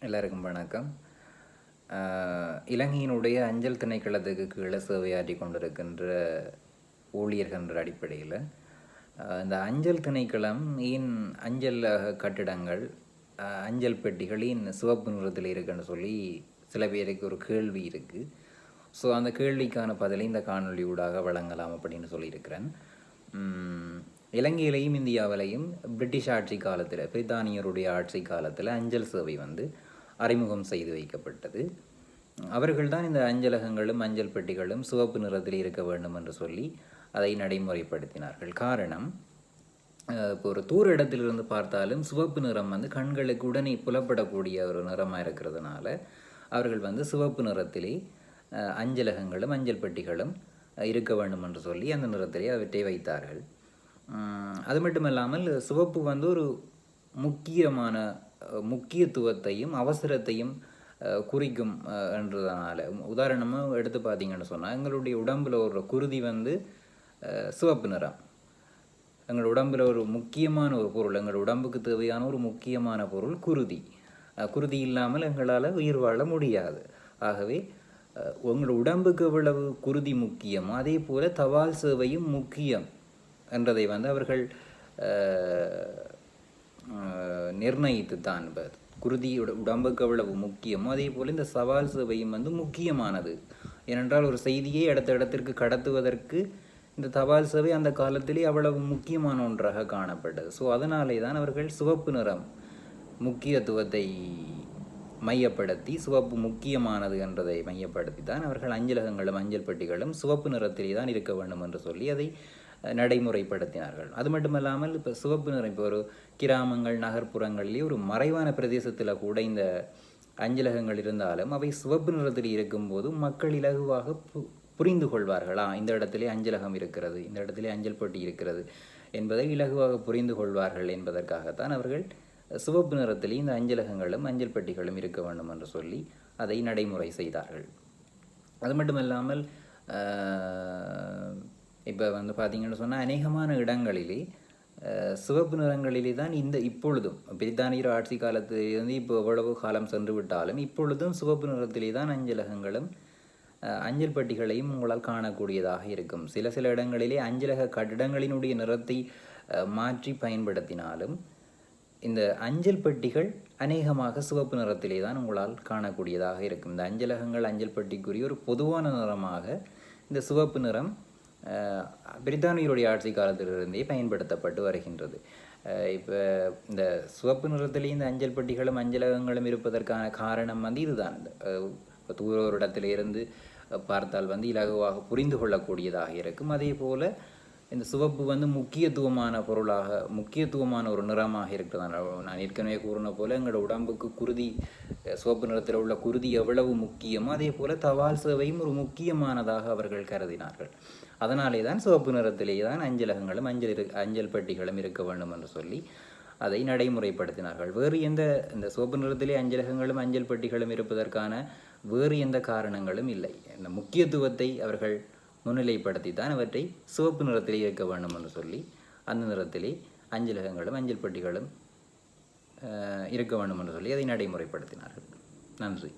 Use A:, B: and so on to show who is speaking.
A: எல்லாருக்கும் வணக்கம். இலங்கையினுடைய அஞ்சல் திணைக்களத்துக்கு கீழே சேவையாற்றி கொண்டிருக்கின்ற ஊழியர்கள் என்ற அடிப்படையில் இந்த அஞ்சல் திணைக்களம் ஏன் அஞ்சல் கட்டிடங்கள் அஞ்சல் பெட்டிகளின் சிவப்பு நிறத்தில் இருக்குன்னு சொல்லி சில பேருக்கு ஒரு கேள்வி இருக்குது. ஸோ அந்த கேள்விக்கான பதிலை இந்த காணொலி ஊடாக வழங்கலாம் அப்படின்னு சொல்லியிருக்கிறேன். இலங்கையிலையும் இந்தியாவிலையும் பிரிட்டிஷ் ஆட்சி காலத்தில், பிரித்தானியருடைய ஆட்சி காலத்தில் அஞ்சல் சேவை அறிமுகம் செய்து வைக்கப்பட்டது. அவர்கள்தான் இந்த அஞ்சலகங்களும் அஞ்சல் பெட்டிகளும் சிவப்பு நிறத்தில் இருக்க வேண்டும் என்று சொல்லி அதை நடைமுறைப்படுத்தினார்கள். காரணம், இப்போ ஒரு தூர இடத்திலிருந்து பார்த்தாலும் சிவப்பு நிறம் கண்களுக்கு உடனே புலப்படக்கூடிய ஒரு நிறமாக இருக்கிறதுனால அவர்கள் சிவப்பு நிறத்திலே அஞ்சலகங்களும் அஞ்சல் பெட்டிகளும் இருக்க வேண்டும் என்று சொல்லி அந்த நிறத்திலே அவற்றை வைத்தார்கள். அது மட்டுமல்லாமல் சிவப்பு ஒரு முக்கியமான முக்கியத்துவத்தையும் அவசரத்தையும் குறிக்கும் என்றதுனால, உதாரணமாக எடுத்து பார்த்தீங்கன்னு சொன்னால், எங்களுடைய உடம்பில் ஒரு குருதி சிவப்பு நிறம். எங்கள் உடம்பில் ஒரு முக்கியமான ஒரு பொருள், எங்கள் உடம்புக்கு தேவையான ஒரு முக்கியமான பொருள் குருதி. குருதி இல்லாமல் எங்களால் உயிர் வாழ முடியாது. ஆகவே உங்கள் உடம்புக்கு எவ்வளவு குருதி முக்கியமோ அதே போல் தபால் சேவையும் முக்கியம் என்றதை அவர்கள் நிர்ணயித்து தான். குருதியோட உடம்புக்கு அவ்வளவு முக்கியமோ அதே போல் இந்த தபால் சேவையும் முக்கியமானது. ஏனென்றால் ஒரு செய்தியை அடுத்த இடத்திற்கு கடத்துவதற்கு இந்த தபால் சேவை அந்த காலத்திலே அவ்வளவு முக்கியமான ஒன்றாக காணப்பட்டது. ஸோ அதனாலே தான் அவர்கள் சிவப்பு நிறம் முக்கியத்துவத்தை மையப்படுத்தி, சிவப்பு முக்கியமானது என்றதை மையப்படுத்தி தான் அவர்கள் அஞ்சலகங்களும் அஞ்சல் பெட்டிகளும் சிவப்பு நிறத்திலே தான் இருக்க வேண்டும் என்று சொல்லி அதை நடைமுறைப்படுத்தினார்கள். அது மட்டுமல்லாமல் இப்போ சிவப்பு நிறம், இப்போ ஒரு கிராமங்கள் நகர்ப்புறங்களிலே ஒரு மறைவான பிரதேசத்தில் கூட இந்த அஞ்சலகங்கள் இருந்தாலும் அவை சிவப்பு நிறத்தில் இருக்கும்போது மக்கள் இலகுவாக புரிந்து கொள்வார்களா, இந்த இடத்திலே அஞ்சலகம் இருக்கிறது, இந்த இடத்திலே அஞ்சல் பெட்டி இருக்கிறது என்பதை இலகுவாக புரிந்து கொள்வார்கள் என்பதற்காகத்தான் அவர்கள் சிவப்பு நிறத்திலே இந்த அஞ்சலகங்களும் அஞ்சல் பெட்டிகளும் இருக்க வேண்டும் என்று சொல்லி அதை நடைமுறை செய்தார்கள். அது மட்டுமல்லாமல் இப்போ பார்த்தீங்கன்னு சொன்னால், அநேகமான இடங்களிலே சிவப்பு நிறங்களிலே தான் இப்பொழுதும் பிரித்தானியர் ஆட்சி காலத்திலிருந்து இப்போ எவ்வளவு காலம் சென்று விட்டாலும் இப்பொழுதும் சிவப்பு நிறத்திலே தான் அஞ்சலகங்களும் அஞ்சல் பெட்டிகளையும் உங்களால் காணக்கூடியதாக இருக்கும். சில இடங்களிலே அஞ்சலக கட்டிடங்களினுடைய நிறத்தை மாற்றி பயன்படுத்தினாலும் இந்த அஞ்சல் பெட்டிகள் அநேகமாக சிவப்பு நிறத்திலே தான் உங்களால் காணக்கூடியதாக இருக்கும். இந்த அஞ்சலகங்கள் அஞ்சல் பெட்டிக்குரிய ஒரு பொதுவான நிறமாக இந்த சிவப்பு நிறம் பிரித்தானியருடைய ஆட்சி காலத்திலிருந்தே பயன்படுத்தப்பட்டு வருகின்றது. இப்போ இந்த சிவப்பு நிறத்திலே இந்த அஞ்சல் பெட்டிகளும் அஞ்சலகங்களும் இருப்பதற்கான காரணம் இதுதான். இந்த தூர ஒரு இடத்திலிருந்து பார்த்தால் இலகுவாக புரிந்து கொள்ளக்கூடியதாக இருக்கும். அதே போல் இந்த சிவப்பு முக்கியத்துவமான பொருளாக, முக்கியத்துவமான ஒரு நிறமாக இருக்கிறதான, நான் ஏற்கனவே கூறின போல் எங்களோட உடம்புக்கு குருதி, சிவப்பு நிறத்தில் உள்ள குருதி எவ்வளவு முக்கியமோ அதே போல் தபால் சேவையும் ஒரு முக்கியமானதாக அவர்கள் கருதினார்கள். அதனாலே தான் சிவப்பு நிறத்திலேயே தான் அஞ்சலகங்களும் அஞ்சல் பெட்டிகளும் இருக்க வேண்டும் என்று சொல்லி அதை நடைமுறைப்படுத்தினார்கள். வேறு இந்த சிவப்பு நிறத்திலே அஞ்சலகங்களும் அஞ்சல் பெட்டிகளும் இருப்பதற்கான வேறு எந்த காரணங்களும் இல்லை. இந்த முக்கியத்துவத்தை அவர்கள் முன்னிலைப்படுத்தி தான் அவற்றை சிவப்பு நிறத்திலே இருக்க வேண்டும் என்று சொல்லி அந்த நிறத்திலே அஞ்சலகங்களும் அஞ்சல் பெட்டிகளும் இருக்க வேண்டும் என்று சொல்லி அதை நடைமுறைப்படுத்தினார்கள். நன்றி.